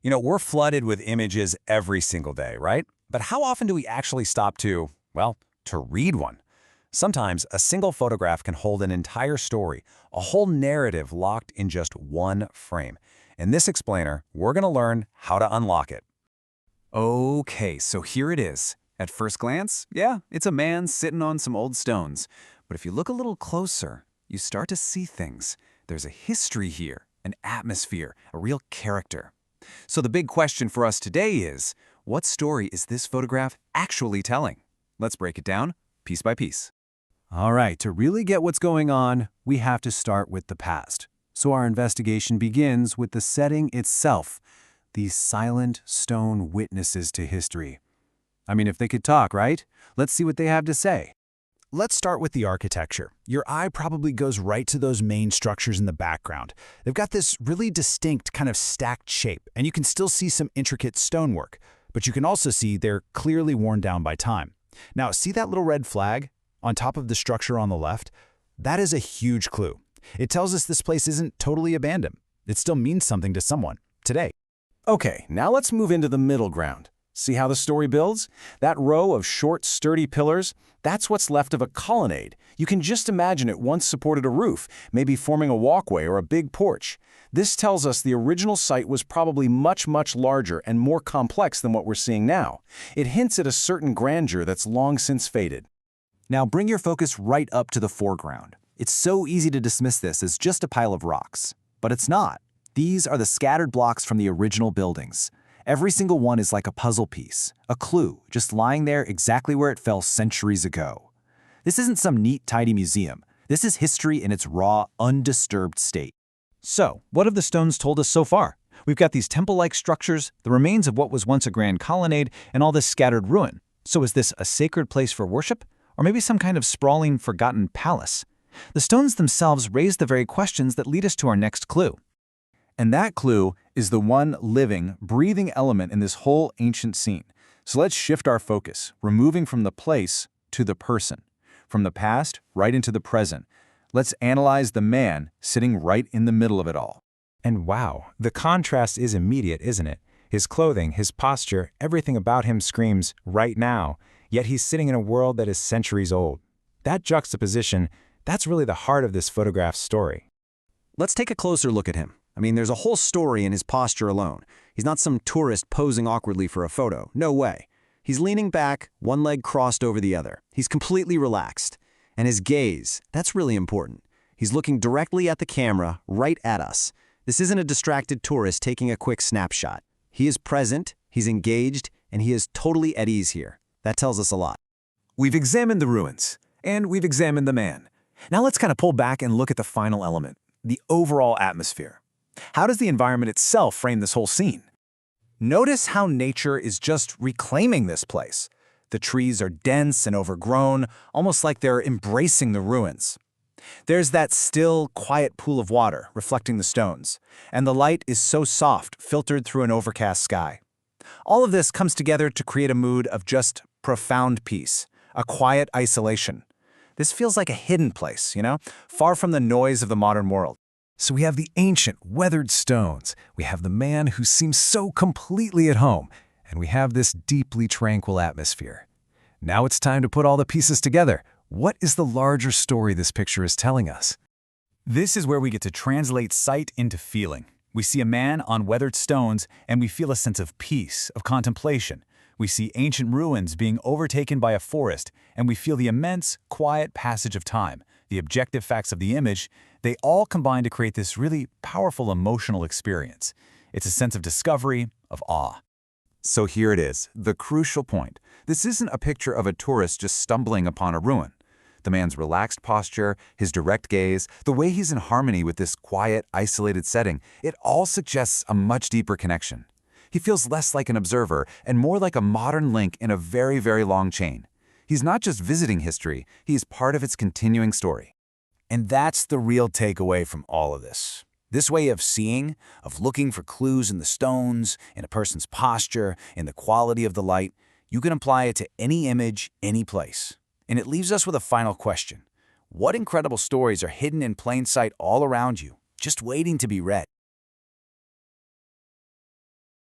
We're flooded with images every single day, right? But how often do we actually stop to read one? Sometimes a single photograph can hold an entire story, a whole narrative locked in just one frame. In this explainer, we're going to learn how to unlock it. Okay, so here it is. At first glance, yeah, it's a man sitting on some old stones. But if you look a little closer, you start to see things. There's a history here, an atmosphere, a real character. So the big question for us today is, what story is this photograph actually telling? Let's break it down piece by piece. All right, to really get what's going on, we have to start with the past. So our investigation begins with the setting itself, these silent stone witnesses to history. I mean, if they could talk, right? Let's see what they have to say. Let's start with the architecture. Your eye probably goes right to those main structures in the background. They've got this really distinct kind of stacked shape, and you can still see some intricate stonework, but you can also see they're clearly worn down by time. Now, see that little red flag on top of the structure on the left? That is a huge clue. It tells us this place isn't totally abandoned. It still means something to someone today. Okay, now let's move into the middle ground. See how the story builds? That row of short, sturdy pillars, that's what's left of a colonnade. You can just imagine it once supported a roof, maybe forming a walkway or a big porch. This tells us the original site was probably much, much larger and more complex than what we're seeing now. It hints at a certain grandeur that's long since faded. Now bring your focus right up to the foreground. It's so easy to dismiss this as just a pile of rocks. But it's not. These are the scattered blocks from the original buildings. Every single one is like a puzzle piece, a clue, just lying there exactly where it fell centuries ago. This isn't some neat, tidy museum. This is history in its raw, undisturbed state. So, what have the stones told us so far? We've got these temple-like structures, the remains of what was once a grand colonnade, and all this scattered ruin. So is this a sacred place for worship? Or maybe some kind of sprawling, forgotten palace? The stones themselves raise the very questions that lead us to our next clue. And that clue is the one living, breathing element in this whole ancient scene. So let's shift our focus, removing from the place to the person, from the past right into the present. Let's analyze the man sitting right in the middle of it all. And wow, the contrast is immediate, isn't it? His clothing, his posture, everything about him screams, right now, yet he's sitting in a world that is centuries old. That juxtaposition, that's really the heart of this photograph's story. Let's take a closer look at him. I mean, there's a whole story in his posture alone. He's not some tourist posing awkwardly for a photo. No way. He's leaning back, one leg crossed over the other. He's completely relaxed. And his gaze, that's really important. He's looking directly at the camera, right at us. This isn't a distracted tourist taking a quick snapshot. He is present, he's engaged, and he is totally at ease here. That tells us a lot. We've examined the ruins, and we've examined the man. Now let's kind of pull back and look at the final element, the overall atmosphere. How does the environment itself frame this whole scene? Notice how nature is just reclaiming this place. The trees are dense and overgrown, almost like they're embracing the ruins. There's that still, quiet pool of water reflecting the stones, and the light is so soft, filtered through an overcast sky. All of this comes together to create a mood of just profound peace, a quiet isolation. This feels like a hidden place, far from the noise of the modern world. So we have the ancient, weathered stones, we have the man who seems so completely at home, and we have this deeply tranquil atmosphere. Now it's time to put all the pieces together. What is the larger story this picture is telling us? This is where we get to translate sight into feeling. We see a man on weathered stones, and we feel a sense of peace, of contemplation. We see ancient ruins being overtaken by a forest, and we feel the immense, quiet passage of time. The objective facts of the image, they all combine to create this really powerful emotional experience. It's a sense of discovery, of awe. So here it is, the crucial point. This isn't a picture of a tourist just stumbling upon a ruin. The man's relaxed posture, his direct gaze, the way he's in harmony with this quiet, isolated setting, it all suggests a much deeper connection. He feels less like an observer and more like a modern link in a very, very long chain. He's not just visiting history, he's part of its continuing story. And that's the real takeaway from all of this. This way of seeing, of looking for clues in the stones, in a person's posture, in the quality of the light, you can apply it to any image, any place. And it leaves us with a final question. What incredible stories are hidden in plain sight all around you, just waiting to be read?